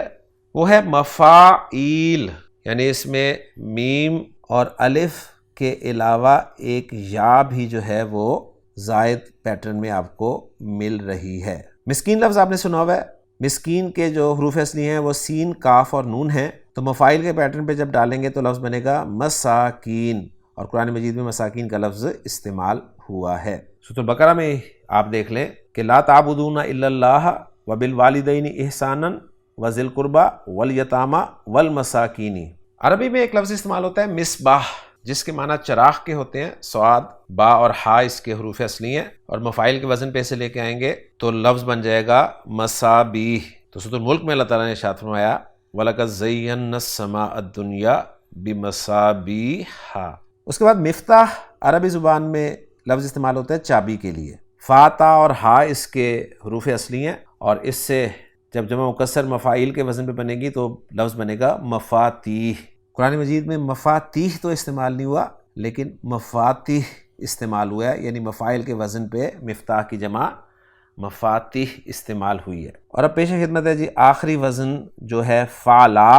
وہ ہے مفاعیل، یعنی اس میں میم اور الف کے علاوہ ایک یا بھی جو ہے وہ زائد پیٹرن میں آپ کو مل رہی ہے۔ مسکین لفظ آپ نے سنا ہوا ہے، مسکین کے جو حروف اصلی ہیں وہ سین، کاف اور نون ہیں، تو مفاعل کے پیٹرن پہ جب ڈالیں گے تو لفظ بنے گا مساکین، اور قرآن مجید میں مساکین کا لفظ استعمال ہوا ہے۔ سورۃ البقرہ میں آپ دیکھ لیں کہ لا تعبدون الا اللہ وبالوالدین احسانا وذی القربى والیتامى والمساکین۔ عربی میں ایک لفظ استعمال ہوتا ہے مصباح، جس کے معنی چراغ کے ہوتے ہیں، صاد با اور ہا اس کے حروف اصلی ہیں، اور مفاعل کے وزن پہ سے لے کے آئیں گے تو لفظ بن جائے گا مصابیح۔ تو سورۃ الملک میں اللہ تعالیٰ نے ارشاد فرمایا وَلَقَدْ زَيَّنَّا السَّمَاءَ الدُّنْيَا بِمَصَابِيحَ۔ اس کے بعد مفتاح عربی زبان میں لفظ استعمال ہوتا ہے چابی کے لیے، فا تا اور ہا اس کے حروف اصلی ہیں، اور اس سے جب جمع مکسر مفاعیل کے وزن پہ بنے گی تو لفظ بنے گا مفاتیح۔ قرآن مجید میں مفاتیح تو استعمال نہیں ہوا، لیکن مفاتیح استعمال ہوا ہے، یعنی مفاعل کے وزن پہ مفتاح کی جمع مفاتیح استعمال ہوئی ہے۔ اور اب پیش خدمت ہے جی آخری وزن جو ہے فعلا،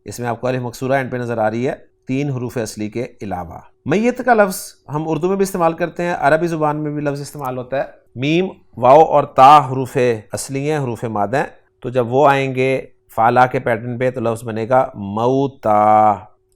اس میں آپ کو الف مکسورہ اینڈ پہ نظر آ رہی ہے 3 حروف اصلی کے علاوہ۔ میت کا لفظ ہم اردو میں بھی استعمال کرتے ہیں، عربی زبان میں بھی لفظ استعمال ہوتا ہے۔ میم، واو اور تا حروف اصلی ہیں، حروف مادہ ہیں، تو جب وہ آئیں گے فعلا کے پیٹرن پہ تو لفظ بنے گا موتا،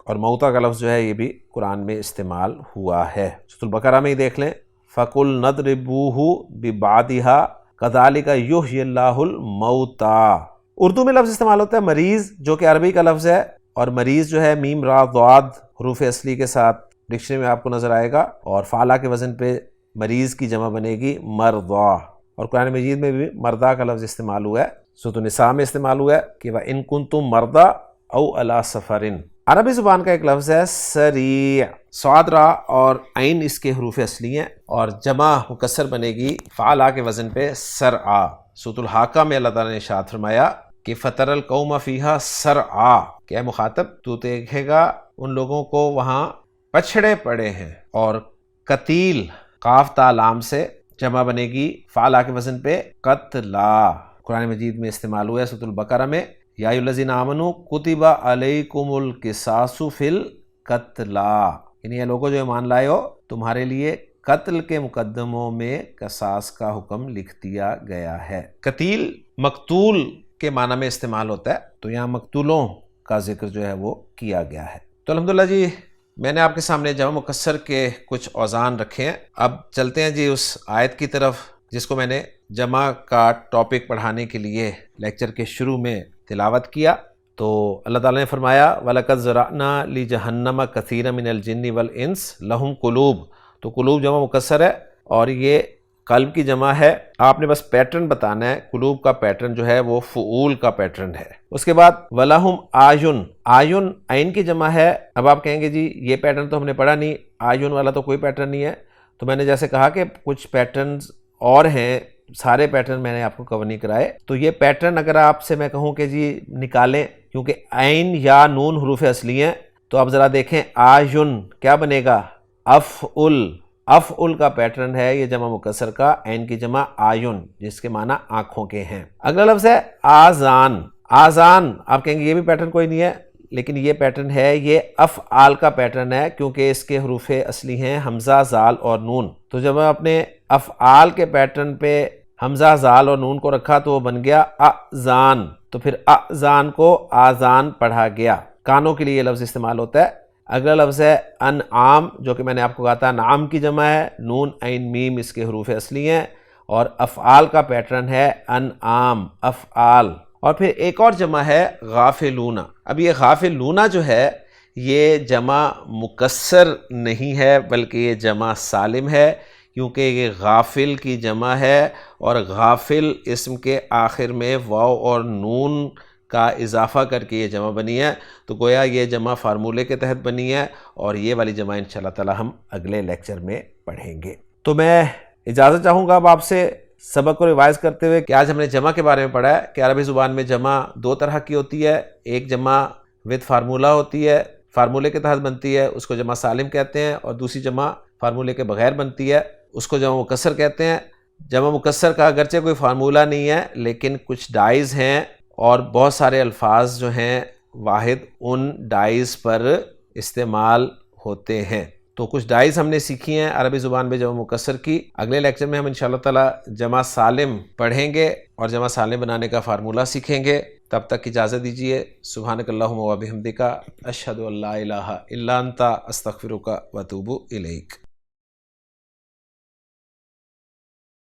اور موتا کا لفظ جو ہے یہ بھی قرآن میں استعمال ہوا ہے۔ سورۃ البقرہ میں ہی دیکھ لیں فَقُلْ نَضْرِبُوهُ بِبَعْضِهَا كَذَلِكَ يُحْيِي اللَّهُ الْمَوْتَى۔ اردو میں لفظ استعمال ہوتا ہے مریض، جو کہ عربی کا لفظ ہے، اور مریض جو ہے میم را ضاد حروف اصلی کے ساتھ ڈکشنری میں آپ کو نظر آئے گا، اور فعلا کے وزن پہ مریض کی جمع بنے گی مرضا، اور قرآن مجید میں بھی مردہ کا لفظ استعمال ہوا ہے۔ سورۃ النساء میں استعمال ہوا ہے کہ وَإِن كُنتُم مَرْضَىٰ أَوْ عَلَىٰ سَفَرٍ۔ عربی زبان کا ایک لفظ ہے سریع، صاد را اور عین اس کے حروف اصلی ہیں، اور جمع مکسر بنے گی فعلا کے وزن پہ سرعا۔ سورۃ الحاقہ میں اللہ تعالیٰ نے ارشاد فرمایا کہ فَتَرَى الْقَوْمَ فِيهَا سَرْعَا، کہ اے مخاطب تو دیکھے گا ان لوگوں کو وہاں پچھڑے پڑے ہیں، اور قتیل قاف تا لام سے جمع بنے گی فعلا کے وزن پہ قتلا، قرآن مجید میں استعمال ہوا ہے سورۃ البقرہ میں یا ایھا الذین آمنوا کتب علیکم القصاص فی القتلی، یعنی یہ لوگوں جو ایمان لائے ہو تمہارے لیے قتل کے مقدموں میں قصاص کا حکم لکھ دیا گیا ہے۔ قتیل مقتول کے معنی میں استعمال ہوتا ہے، تو یہاں مقتولوں کا ذکر جو ہے وہ کیا گیا ہے۔ تو الحمدللہ جی میں نے آپ کے سامنے جمع مکسر کے کچھ اوزان رکھے ہیں۔ اب چلتے ہیں جی اس آیت کی طرف جس کو میں نے جمع کا ٹاپک پڑھانے کے لیے لیکچر کے شروع میں تلاوت کیا۔ تو اللہ تعالیٰ نے فرمایا وَلَقَدْ زَرَعْنَا لِجَهَنَّمَ كَثِيرًا مِنَ الْجِنِّ وَالْإِنسِ لَهُمْ قُلُوب، تو قلوب جمع مکسر ہے اور یہ قلب کی جمع ہے۔ آپ نے بس پیٹرن بتانا ہے، قلوب کا پیٹرن جو ہے وہ فعول کا پیٹرن ہے۔ اس کے بعد وَلَهُمْ آیُن، آیُن عین کی جمع ہے۔ اب آپ کہیں گے جی یہ پیٹرن تو ہم نے پڑھا نہیں، آیُن والا تو کوئی پیٹرن نہیں ہے۔ تو میں نے جیسے کہا کہ کچھ پیٹرنز اور ہیں، سارے پیٹرن میں نے آپ کو کور نہیں کرائے۔ تو یہ پیٹرن اگر آپ سے میں کہوں کہ جی نکالیں، کیونکہ عین یا نون حروف اصلی ہیں، تو اب ذرا دیکھیں آیُن کیا بنے گا؟ افعل، افعل کا پیٹرن ہے یہ جمع مکسر کا، عین کی جمع آیُن، جس کے معنی آنکھوں کے ہیں۔ اگلا لفظ ہے آذان، آذان آپ کہیں گے یہ بھی پیٹرن کوئی نہیں ہے، لیکن یہ پیٹرن ہے، یہ افعال کا پیٹرن ہے، کیونکہ اس کے حروف اصلی ہیں حمزہ، زال اور نون۔ تو جب میں اپنے افعال کے پیٹرن پہ حمزہ، زال اور نون کو رکھا تو وہ بن گیا اذان، تو پھر اذان کو آذان پڑھا گیا۔ کانوں کے لیے یہ لفظ استعمال ہوتا ہے۔ اگلا لفظ ہے انعام، جو کہ میں نے آپ کو کہا تھا نعم کی جمع ہے، نون عین میم اس کے حروف اصلی ہیں، اور افعال کا پیٹرن ہے انعام، افعال۔ اور پھر ایک اور جمع ہے غافلون۔ اب یہ غافلون جو ہے یہ جمع مکسر نہیں ہے بلکہ یہ جمع سالم ہے، کیونکہ یہ غافل کی جمع ہے، اور غافل اسم کے آخر میں واو اور نون کا اضافہ کر کے یہ جمع بنی ہے، تو گویا یہ جمع فارمولے کے تحت بنی ہے، اور یہ والی جمع انشاءاللہ تعالی ہم اگلے لیکچر میں پڑھیں گے۔ تو میں اجازت چاہوں گا اب آپ سے سبق کو ریوائز کرتے ہوئے کہ آج ہم نے جمع کے بارے میں پڑھا ہے کہ عربی زبان میں جمع دو طرح کی ہوتی ہے، ایک جمع وتھ فارمولہ ہوتی ہے، فارمولے کے تحت بنتی ہے، اس کو جمع سالم کہتے ہیں، اور دوسری جمع فارمولے کے بغیر بنتی ہے، اس کو جمع مکسر کہتے ہیں۔ جمع مکسر کا اگرچہ کوئی فارمولہ نہیں ہے، لیکن کچھ ڈائز ہیں اور بہت سارے الفاظ جو ہیں واحد ان ڈائز پر استعمال ہوتے ہیں۔ تو کچھ ڈائز ہم نے سیکھی ہیں عربی زبان میں جمع مکسر کی۔ اگلے لیکچر میں ہم انشاءاللہ تعالی جمع سالم پڑھیں گے اور جمع سالم بنانے کا فارمولہ سیکھیں گے۔ تب تک اجازت دیجیے۔ سبحانک اللہم و بحمدک، اشہد ان لا الہ الا انت، استغفرک و اتوب الیک۔